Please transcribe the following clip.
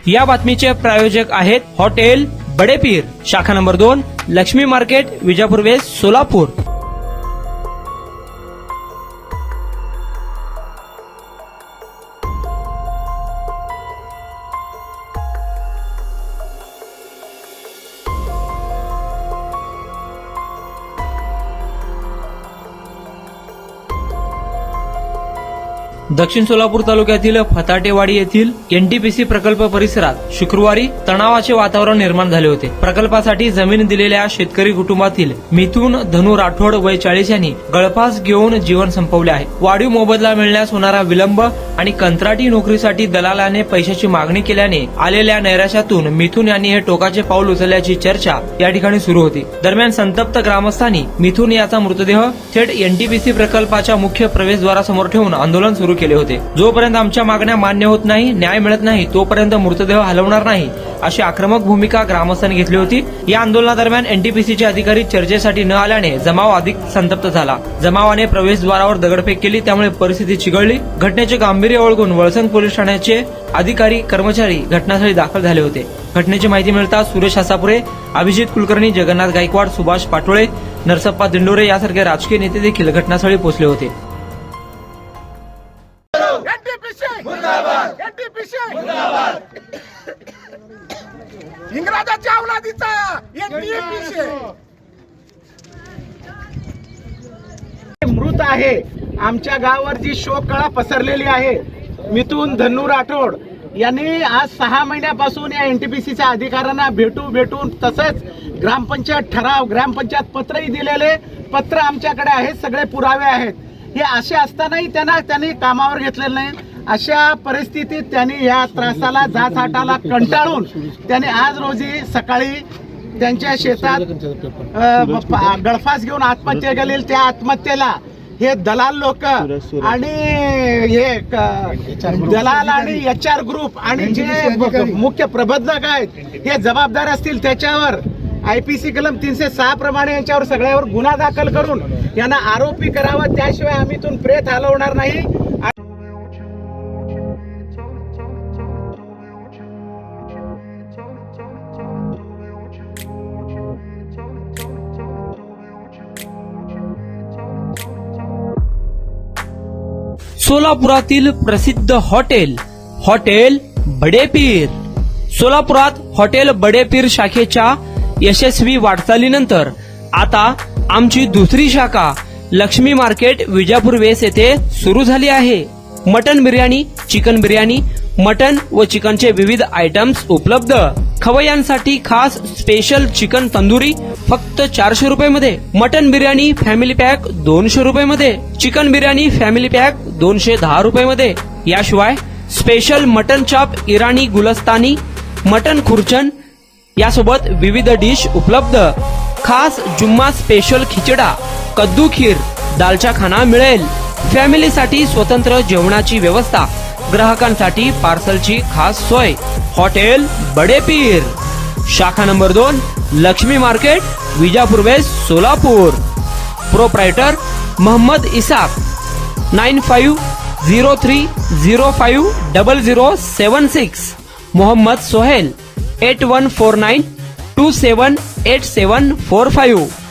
या बातमीचे प्रायोजक आहेत हॉटेल बडेपीर, शाखा number 2, Laxmi market, Vijapur west, Solapur. दक्षिण सोलापूर तालुक्यातील फताटेवाडी येथील एनटीपीसी प्रकल्प परिसरात शुक्रवारी तणावाचे वातावरण निर्माण झाले होते। प्रकल्पासाठी जमीन दिलेल्या शेतकरी कुटुंबातील मिथुन धनु राठोड वय 40 यांनी गळफास घेऊन जीवन संपवले आहे। वाढीव मोबदला मिळण्यास होणारा विलंब आणि कंत्राटी नोकरीसाठी दलालाने पैशाची मागणी केल्याने आलेल्या नैराश्यातून मिथुन यांनी हे टोकाचे पाऊल उचलल्याची चर्चा या ठिकाणी सुरू होती। दरम्यान संतप्त ग्रामस्थांनी मिथुन याचा मृतदेह थेट एनटीपीसी प्रकल्पाच्या मुख्य प्रवेशद्वारासमोर ठेवून आंदोलन सुरू केले होते। जोपर्यंत आमच्या मागण्या मान्य होत नाही, न्याय मिळत नाही, तोपर्यंत मृतदेह हलवणार नाही, अशी आक्रमक भूमिका ग्रामस्थांनी घेतली होती। या आंदोलनादरम्यान एनटीपीसीचे अधिकारी चर्चेसाठी न आल्याने जमाव अधिक संतप्त झाला। जमावाने प्रवेशद्वारावर दगडफेक केली, त्यामुळे परिस्थिती चिघळली। घटनेचे गांभीर्य ओळखून वळसंग पोलीस ठाण्याचे अधिकारी कर्मचारी घटनास्थळी दाखल झाले होते। घटनेची माहिती मिळताच सुरेश हसापुरे, अभिजित कुलकर्णी, जगन्नाथ गायकवाड, सुभाष पाटोळे, नरसप्पा दिंडोरे यासारखे राजकीय नेते देखील घटनास्थळी पोहोचले होते। इंग्रजाच्या अवलादीचा एनटीपीसी मृत आहे। आमच्या गावावर जी शोककळा पसरलेली आहे, मिथुन धनु राठोड यांनी आज 6 महिन्यापासून या एनटीपीसीच्या अधिकाऱ्यांना भेटून तसंच ग्रामपंचायत ठराव, ग्रामपंचायत पत्रही दिलेले पत्र आमच्याकडे आहेत, सगळे पुरावे आहेत। हे असे असतानाही त्यांनी कामावर घेतलेलं नाही। अशा परिस्थितीत त्यांनी या त्रासाला जाचाटाला कंटाळून त्यांनी आज रोजी सकाळी त्यांच्या शेतात गळफास घेऊन आत्महत्या केली। त्या आत्महत्येला हे दलाल लोक आणि हे दलाल आणि एचआर ग्रुप आणि जे मुख्य प्रबंधक आहेत हे जबाबदार असतील। त्याच्यावर आयपीसी कलम 306 प्रमाणे यांच्यावर सगळ्यावर गुन्हा दाखल करून यांना आरोपी करावं, त्याशिवाय आम्ही इथून प्रेत हलवणार नाही। सोलापुरातील प्रसिद्ध हॉटेल बडेपीर। सोलापुरात हॉटेल बडेपीर शाखेच्या यशस्वी वाटचालीनंतर आता आमची दुसरी शाखा लक्ष्मी मार्केट, विजापूर वेस्ट येथे सुरू झाली आहे। Mutton biryani, chicken biryani, mutton व चिकनचे विविध आयटम्स उपलब्ध। खवय्यांसाठी खास स्पेशल चिकन तंदुरी फक्त 400 रुपये मध्ये, मटन बिर्याणी फॅमिली पॅक 200 रुपये मध्ये, चिकन बिर्याणी फॅमिली पॅक 210 रुपये मध्ये। याशिवाय स्पेशल मटन चॉप, इराणी गुलस्तानी, मटन खुर्चन यासोबत विविध डिश उपलब्ध। खास जुम्मा स्पेशल खिचडा, कद्दू खीर, दालचा खाना मिळेल। फॅमिलीसाठी स्वतंत्र जेवणाची व्यवस्था, ग्राहकांसाठी पार्सलची खास सोय। हॉटेल बडेपीर, शाखा number 2, Laxmi market, Vijapur west, Solapur. Proprietor Mohammad Isaq, 9503050076। Mohammad Sohail, 8149278745।